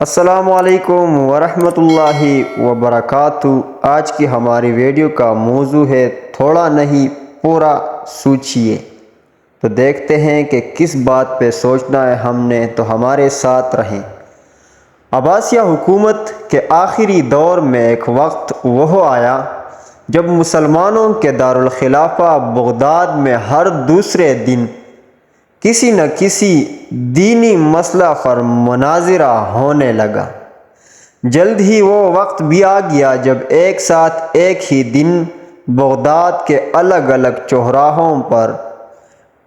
السلام علیکم ورحمۃ اللہ وبرکاتہ۔ آج کی ہماری ویڈیو کا موضوع ہے تھوڑا نہیں پورا سوچئے۔ تو دیکھتے ہیں کہ کس بات پہ سوچنا ہے ہم نے، تو ہمارے ساتھ رہیں۔ عباسیہ حکومت کے آخری دور میں ایک وقت وہ آیا جب مسلمانوں کے دارالخلافہ بغداد میں ہر دوسرے دن کسی نہ کسی دینی مسئلہ پر مناظرہ ہونے لگا۔ جلد ہی وہ وقت بھی آ گیا جب ایک ساتھ ایک ہی دن بغداد کے الگ الگ چوراہوں پر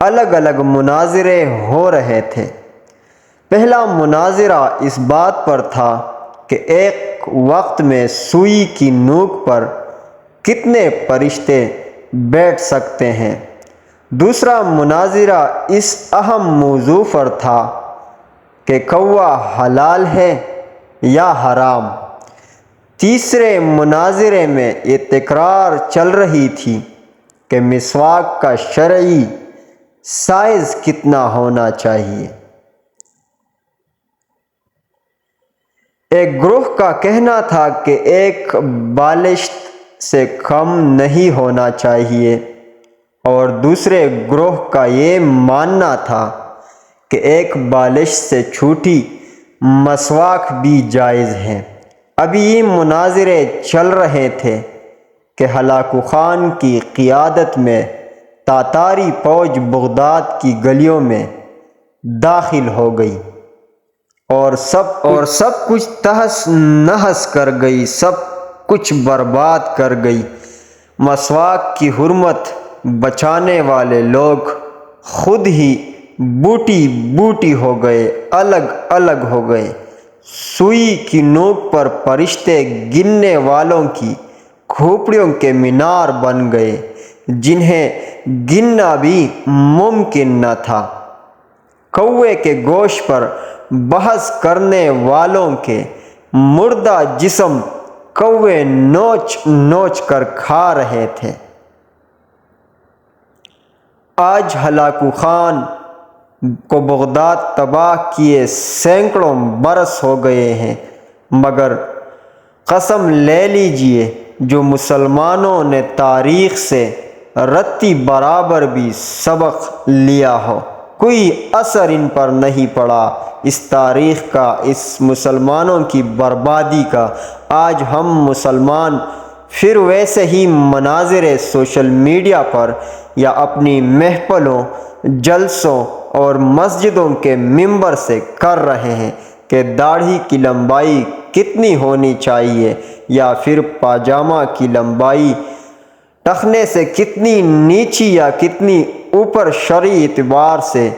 الگ الگ مناظرے ہو رہے تھے۔ پہلا مناظرہ اس بات پر تھا کہ ایک وقت میں سوئی کی نوک پر کتنے فرشتے بیٹھ سکتے ہیں۔ دوسرا مناظرہ اس اہم موضوع پر تھا کہ کوا حلال ہے یا حرام۔ تیسرے مناظرے میں یہ تکرار چل رہی تھی کہ مسواک کا شرعی سائز کتنا ہونا چاہیے۔ ایک گروہ کا کہنا تھا کہ ایک بالشت سے کم نہیں ہونا چاہیے، اور دوسرے گروہ کا یہ ماننا تھا کہ ایک بالشت سے چھوٹی مسواک بھی جائز ہے۔ ابھی یہ مناظرے چل رہے تھے کہ ہلاکو خان کی قیادت میں تاتاری فوج بغداد کی گلیوں میں داخل ہو گئی اور سب کچھ تہس نہس کر گئی، سب کچھ برباد کر گئی۔ مسواک کی حرمت بچانے والے لوگ خود ہی بوٹی بوٹی ہو گئے، الگ الگ ہو گئے۔ سوئی کی نوک پر فرشتے گننے والوں کی کھوپڑیوں کے مینار بن گئے جنہیں گننا بھی ممکن نہ تھا۔ کوے کے گوشت پر بحث کرنے والوں کے مردہ جسم کوے نوچ نوچ کر کھا رہے تھے۔ آج ہلاکو خان کو بغداد تباہ کیے سینکڑوں برس ہو گئے ہیں، مگر قسم لے لیجئے جو مسلمانوں نے تاریخ سے رتی برابر بھی سبق لیا ہو، کوئی اثر ان پر نہیں پڑا اس تاریخ کا، اس مسلمانوں کی بربادی کا۔ آج ہم مسلمان پھر ویسے ہی مناظرے سوشل میڈیا پر یا اپنی محفلوں، جلسوں اور مسجدوں کے ممبر سے کر رہے ہیں کہ داڑھی کی لمبائی کتنی ہونی چاہیے، یا پھر پاجامہ کی لمبائی ٹخنے سے کتنی نیچی یا کتنی اوپر شرعی اعتبار سے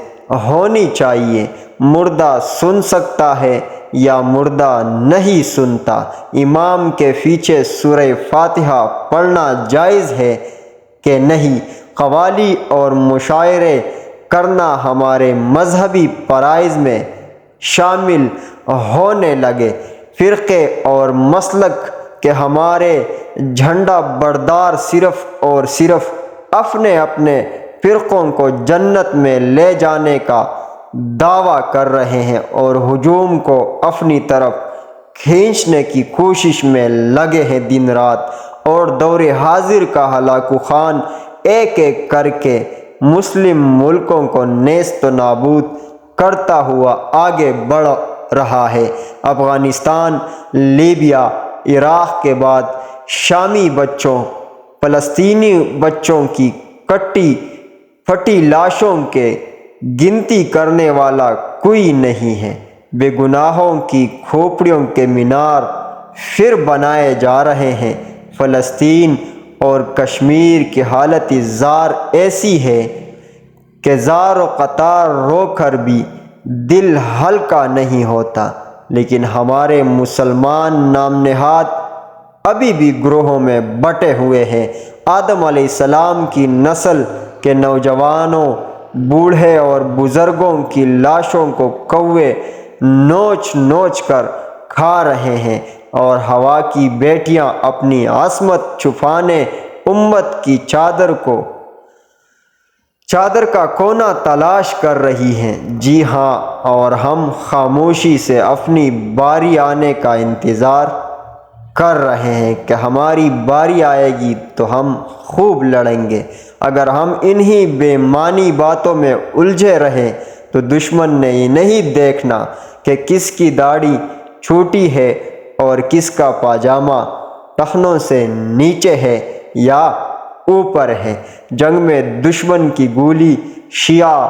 ہونی چاہیے۔ مردہ سن سکتا ہے یا مردہ نہیں سنتا؟ امام کے پیچھے سورہ فاتحہ پڑھنا جائز ہے کہ نہیں؟ قوالی اور مشاعرے کرنا ہمارے مذہبی فرائض میں شامل ہونے لگے۔ فرقے اور مسلک کے ہمارے جھنڈا بردار صرف اور صرف اپنے اپنے فرقوں کو جنت میں لے جانے کا دعویٰ کر رہے ہیں اور ہجوم کو اپنی طرف کھینچنے کی کوشش میں لگے ہیں دن رات، اور دور حاضر کا ہلاکو خان ایک ایک کر کے مسلم ملکوں کو نیست و نابود کرتا ہوا آگے بڑھ رہا ہے۔ افغانستان، لیبیا، عراق کے بعد شامی بچوں، فلسطینی بچوں کی کٹی پھٹی لاشوں کے گنتی کرنے والا کوئی نہیں ہے۔ بے گناہوں کی کھوپڑیوں کے مینار پھر بنائے جا رہے ہیں۔ فلسطین اور کشمیر کی حالت زار ایسی ہے کہ زار و قطار رو کر بھی دل ہلکا نہیں ہوتا، لیکن ہمارے مسلمان نام نہاد ابھی بھی گروہوں میں بٹے ہوئے ہیں۔ آدم علیہ السلام کی نسل کے نوجوانوں، بوڑھے اور بزرگوں کی لاشوں کو کوے نوچ نوچ کر کھا رہے ہیں، اور ہوا کی بیٹیاں اپنی عصمت چھپانے امت کی چادر کو چادر کا کونا تلاش کر رہی ہیں۔ جی ہاں، اور ہم خاموشی سے اپنی باری آنے کا انتظار کر رہے ہیں کہ ہماری باری آئے گی تو ہم خوب لڑیں گے۔ اگر ہم انہی بے معنی باتوں میں الجھے رہیں تو دشمن نے یہ نہیں دیکھنا کہ کس کی داڑھی چھوٹی ہے اور کس کا پاجامہ ٹخنوں سے نیچے ہے یا اوپر ہے۔ جنگ میں دشمن کی گولی شیعہ،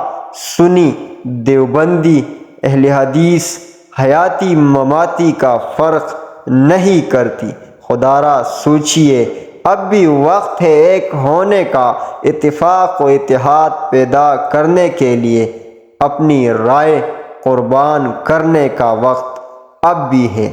سنی، دیوبندی، اہل حدیث، حیاتی مماتی کا فرق نہیں کرتی۔ خدا را سوچئے، اب بھی وقت ہے ایک ہونے کا، اتفاق و اتحاد پیدا کرنے کے لیے اپنی رائے قربان کرنے کا وقت اب بھی ہے۔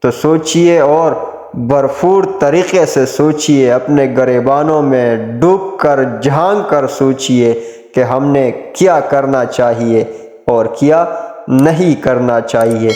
تو سوچئے اور بھرپور طریقے سے سوچئے، اپنے گریبانوں میں ڈوب کر جھانک کر سوچئے کہ ہم نے کیا کرنا چاہیے اور کیا نہیں کرنا چاہیے۔